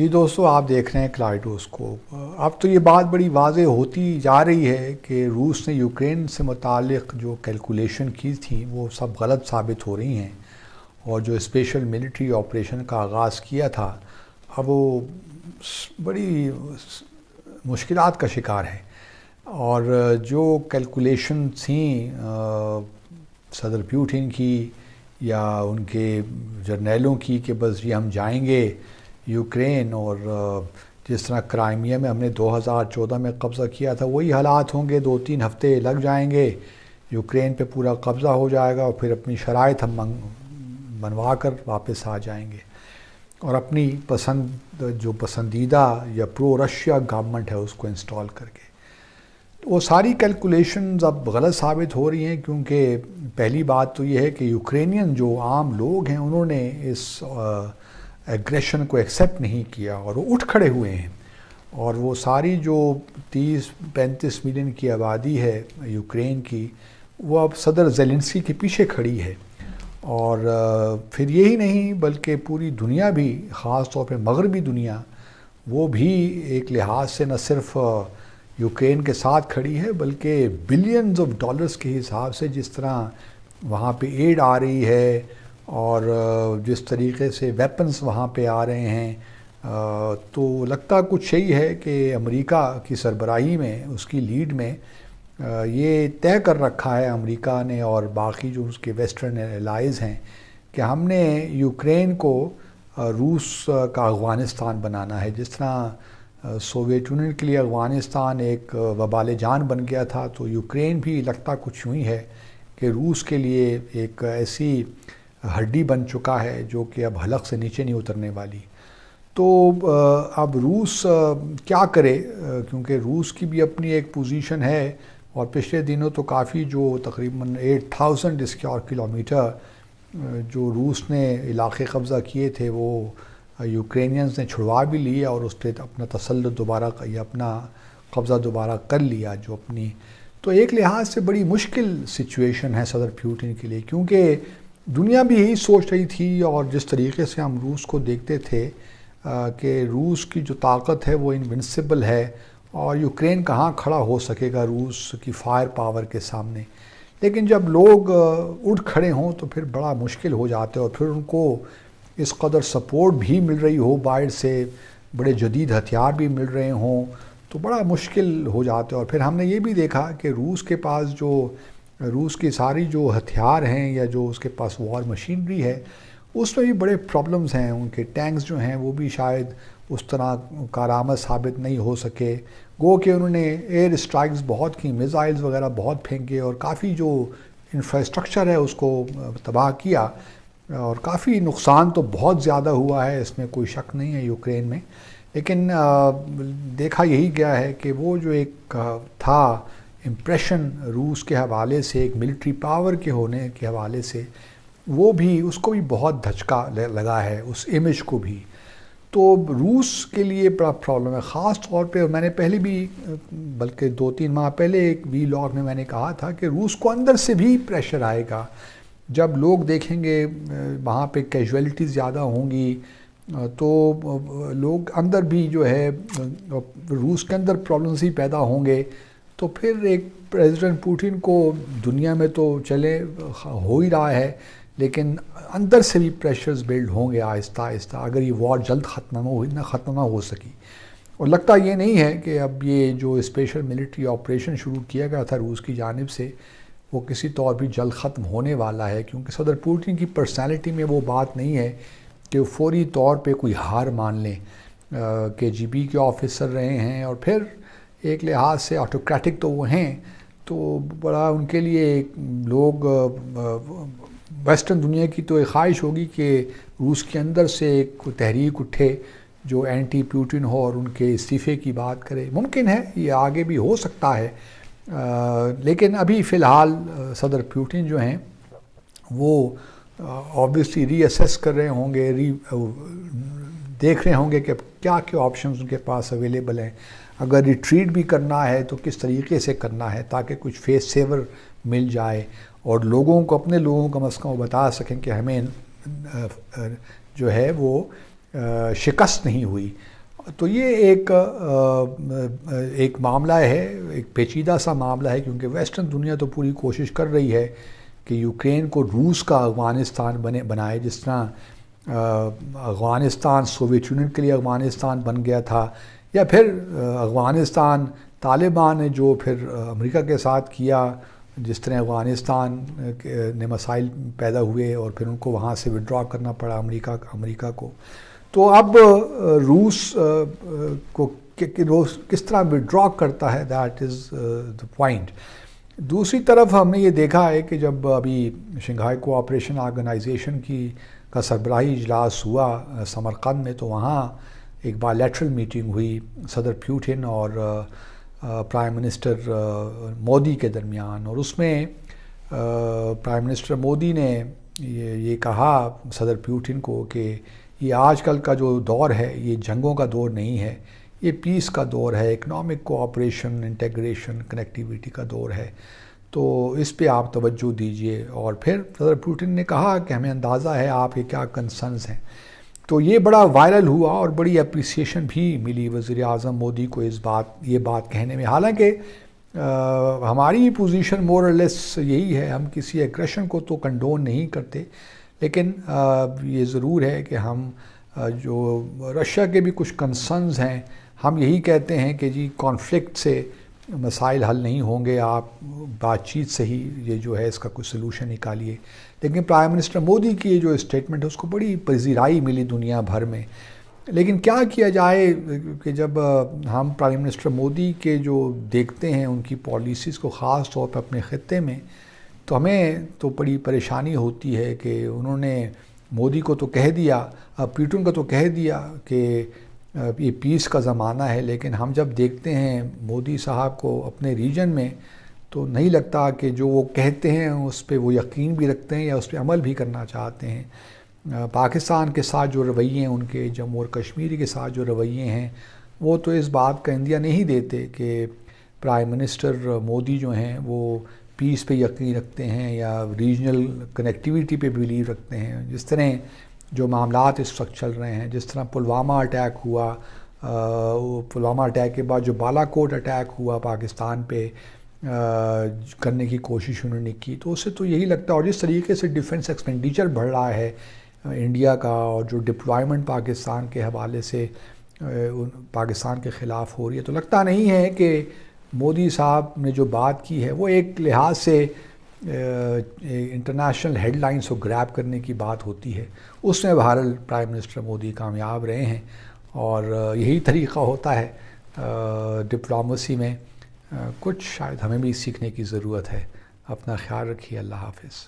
جی دوستو، آپ دیکھ رہے ہیں کلائڈوسکوپ۔ اب تو یہ بات بڑی واضح ہوتی جا رہی ہے کہ روس نے یوکرین سے متعلق جو کیلکولیشن کی تھی وہ سب غلط ثابت ہو رہی ہیں، اور جو اسپیشل ملٹری آپریشن کا آغاز کیا تھا اب وہ بڑی مشکلات کا شکار ہے۔ اور جو کیلکولیشن تھیں صدر پیوٹن کی یا ان کے جرنیلوں کی کہ بس یہ ہم جائیں گے یوکرین، اور جس طرح کرائمیا میں ہم نے 2014 میں قبضہ کیا تھا وہی حالات ہوں گے، 2-3 ہفتے لگ جائیں گے، یوکرین پہ پورا قبضہ ہو جائے گا اور پھر اپنی شرائط ہم بنوا کر واپس آ جائیں گے، اور اپنی جو پسندیدہ یا پرو رشیا گورنمنٹ ہے اس کو انسٹال کر کے۔ وہ ساری کیلکولیشنز اب غلط ثابت ہو رہی ہیں، کیونکہ پہلی بات تو یہ ہے کہ یوکرینین جو عام لوگ ہیں انہوں نے اس ایگریشن کو ایکسیپٹ نہیں کیا اور وہ اٹھ کھڑے ہوئے ہیں، اور وہ ساری جو 30-35 ملین کی آبادی ہے یوکرین کی، وہ اب صدر زیلنسکی کے پیچھے کھڑی ہے۔ اور پھر یہی نہیں بلکہ پوری دنیا بھی، خاص طور پہ مغربی دنیا، وہ بھی ایک لحاظ سے نہ صرف یوکرین کے ساتھ کھڑی ہے بلکہ بلینز آف ڈالرز کے حساب سے جس طرح وہاں پہ ایڈ آ رہی ہے اور جس طریقے سے ویپنز وہاں پہ آ رہے ہیں، تو لگتا کچھ یہی ہے کہ امریکہ کی سربراہی میں، اس کی لیڈ میں، یہ طے کر رکھا ہے امریکہ نے اور باقی جو اس کے ویسٹرن الائز ہیں کہ ہم نے یوکرین کو روس کا افغانستان بنانا ہے۔ جس طرح سوویت یونین کے لیے افغانستان ایک وبال جان بن گیا تھا، تو یوکرین بھی لگتا کچھ یوں ہی ہے کہ روس کے لیے ایک ایسی ہڈی بن چکا ہے جو کہ اب حلق سے نیچے نہیں اترنے والی۔ تو اب روس کیا کرے، کیونکہ روس کی بھی اپنی ایک پوزیشن ہے، اور پچھلے دنوں تو کافی جو تقریباً 8000 اسکوائر کلومیٹر جو روس نے علاقے قبضہ کیے تھے وہ یوکرینینز نے چھڑوا بھی لیا اور اس پہ اپنا تسلط دوبارہ یا اپنا قبضہ دوبارہ کر لیا جو اپنی۔ تو ایک لحاظ سے بڑی مشکل سچویشن ہے صدر پیوٹن کے لیے، کیونکہ دنیا بھی یہی سوچ رہی تھی، اور جس طریقے سے ہم روس کو دیکھتے تھے کہ روس کی جو طاقت ہے وہ انونسیبل ہے، اور یوکرین کہاں کھڑا ہو سکے گا روس کی فائر پاور کے سامنے۔ لیکن جب لوگ اٹھ کھڑے ہوں تو پھر بڑا مشکل ہو جاتے ہیں، اور پھر ان کو اس قدر سپورٹ بھی مل رہی ہو باہر سے، بڑے جدید ہتھیار بھی مل رہے ہوں، تو بڑا مشکل ہو جاتے ہیں۔ اور پھر ہم نے یہ بھی دیکھا کہ روس کے پاس روس کی ساری جو ہتھیار ہیں یا جو اس کے پاس وار مشینری ہے اس میں بھی بڑے پرابلمز ہیں۔ ان کے ٹینکس جو ہیں وہ بھی شاید اس طرح کارآمد ثابت نہیں ہو سکے، گو کہ انہوں نے ایئر اسٹرائکس بہت کی، میزائلز وغیرہ بہت پھینکے، اور کافی جو انفراسٹرکچر ہے اس کو تباہ کیا، اور کافی نقصان تو بہت زیادہ ہوا ہے، اس میں کوئی شک نہیں ہے یوکرین میں۔ لیکن دیکھا یہی گیا ہے کہ وہ جو ایک تھا امپریشن روس کے حوالے سے، ایک ملٹری پاور کے ہونے کے حوالے سے، وہ بھی اس کو بھی بہت دھچکا لگا ہے، اس امیج کو بھی۔ تو روس کے لیے بڑا پرابلم ہے، خاص طور پہ، اور میں نے پہلے بھی بلکہ 2-3 ماہ پہلے ایک وی لاگ میں نے کہا تھا کہ روس کو اندر سے بھی پریشر آئے گا۔ جب لوگ دیکھیں گے وہاں پہ کیجویلٹیز زیادہ ہوں گی تو لوگ اندر بھی جو ہے روس کے اندر پرابلمز ہی پیدا ہوں گے، تو پھر ایک پریزیڈنٹ پوٹن کو دنیا میں تو چلے ہو ہی رہا ہے، لیکن اندر سے بھی پریشرز بلڈ ہوں گے آہستہ آہستہ، اگر یہ وار جلد ختم نہ ہو سکی۔ اور لگتا یہ نہیں ہے کہ اب یہ جو اسپیشل ملٹری آپریشن شروع کیا گیا تھا روس کی جانب سے وہ کسی طور بھی جلد ختم ہونے والا ہے، کیونکہ صدر پوٹن کی پرسنالٹی میں وہ بات نہیں ہے کہ وہ فوری طور پہ کوئی ہار مان لیں۔ KGB کے آفیسر رہے ہیں، اور پھر ایک لحاظ سے آٹوکریٹک تو وہ ہیں، تو بڑا ان کے لیے لوگ ویسٹرن دنیا کی تو ایک خواہش ہوگی کہ روس کے اندر سے ایک تحریک اٹھے جو اینٹی پیوٹن ہو اور ان کے استعفے کی بات کرے۔ ممکن ہے یہ آگے بھی ہو سکتا ہے، لیکن ابھی فی الحال صدر پیوٹن جو ہیں وہ آبویسلی ری اسیس کر رہے ہوں گے، دیکھ رہے ہوں گے کہ کیا آپشنز ان کے پاس اویلیبل ہیں، اگر ریٹریٹ بھی کرنا ہے تو کس طریقے سے کرنا ہے تاکہ کچھ فیس سیور مل جائے، اور لوگوں کو، اپنے لوگوں کو کم از کم بتا سکیں کہ ہمیں جو ہے وہ شکست نہیں ہوئی. تو یہ ایک معاملہ ہے، ایک پیچیدہ سا معاملہ ہے، کیونکہ ویسٹرن دنیا تو پوری کوشش کر رہی ہے کہ یوکرین کو روس کا افغانستان بنائے، جس طرح افغانستان سوویت یونین کے لیے افغانستان بن گیا تھا، یا پھر افغانستان طالبان نے جو پھر امریکہ کے ساتھ کیا، جس طرح افغانستان نے مسائل پیدا ہوئے اور پھر ان کو وہاں سے وڈرا کرنا پڑا امریکہ کو. تو اب روس کو کس طرح وڈرا کرتا ہے، دیٹ از دا پوائنٹ. دوسری طرف ہم نے یہ دیکھا ہے کہ جب ابھی شنگھائی کوآپریشن آرگنائزیشن کا سربراہی اجلاس ہوا سمرقند میں، تو وہاں ایک بائیلیٹرل میٹنگ ہوئی صدر پیوٹن اور پرائم منسٹر مودی کے درمیان، اور اس میں پرائم منسٹر مودی نے یہ کہا صدر پیوٹن کو کہ یہ آج کل کا جو دور ہے یہ جنگوں کا دور نہیں ہے، یہ پیس کا دور ہے، اکنامک کوآپریشن، انٹیگریشن، کنیکٹیویٹی کا دور ہے، تو اس پہ آپ توجہ دیجئے. اور پھر صدر پوٹن نے کہا کہ ہمیں اندازہ ہے آپ کے کیا کنسرنز ہیں. تو یہ بڑا وائرل ہوا اور بڑی اپریسیشن بھی ملی وزیر اعظم مودی کو یہ بات کہنے میں. حالانکہ ہماری پوزیشن مور اور لیس یہی ہے، ہم کسی ایگریشن کو تو کنڈون نہیں کرتے، لیکن یہ ضرور ہے کہ ہم جو رشیا کے بھی کچھ کنسرنز ہیں، ہم یہی کہتے ہیں کہ جی کانفلکٹ سے مسائل حل نہیں ہوں گے، آپ بات چیت سے ہی یہ جو ہے اس کا کوئی سلوشن نکالیے. لیکن پرائم منسٹر مودی کی جو اسٹیٹمنٹ ہے اس کو بڑی پذیرائی ملی دنیا بھر میں. لیکن کیا کیا جائے کہ جب ہم پرائم منسٹر مودی کے جو دیکھتے ہیں ان کی پالیسیز کو، خاص طور پر اپنے خطے میں، تو ہمیں تو بڑی پریشانی ہوتی ہے کہ انہوں نے مودی کو تو کہہ دیا، پیوٹن کو تو کہہ دیا کہ یہ پیس کا زمانہ ہے، لیکن ہم جب دیکھتے ہیں مودی صاحب کو اپنے ریجن میں تو نہیں لگتا کہ جو وہ کہتے ہیں اس پہ وہ یقین بھی رکھتے ہیں یا اس پہ عمل بھی کرنا چاہتے ہیں. پاکستان کے ساتھ جو رویے ہیں ان کے، جموں اور کشمیر کے ساتھ جو رویے ہیں، وہ تو اس بات کا اندیا نہیں دیتے کہ پرائم منسٹر مودی جو ہیں وہ پیس پہ یقین رکھتے ہیں یا ریجنل کنیکٹیویٹی پہ بلیو رکھتے ہیں. جس طرح جو معاملات اس وقت چل رہے ہیں، جس طرح پلوامہ اٹیک ہوا، پلوامہ اٹیک کے بعد جو بالا کوٹ اٹیک ہوا پاکستان پہ کرنے کی کوشش انہوں نے کی، تو اس سے تو یہی لگتا ہے. اور جس طریقے سے ڈیفنس ایکسپینڈیچر بڑھ رہا ہے انڈیا کا، اور جو ڈپلائمنٹ پاکستان کے حوالے سے پاکستان کے خلاف ہو رہی ہے، تو لگتا نہیں ہے کہ مودی صاحب نے جو بات کی ہے وہ ایک لحاظ سے انٹرنیشنل ہیڈ لائنز کو گریب کرنے کی بات ہوتی ہے. اس میں بہرحال پرائم منسٹر مودی کامیاب رہے ہیں، اور یہی طریقہ ہوتا ہے ڈپلومیسی میں. کچھ شاید ہمیں بھی سیکھنے کی ضرورت ہے. اپنا خیال رکھیے. اللہ حافظ.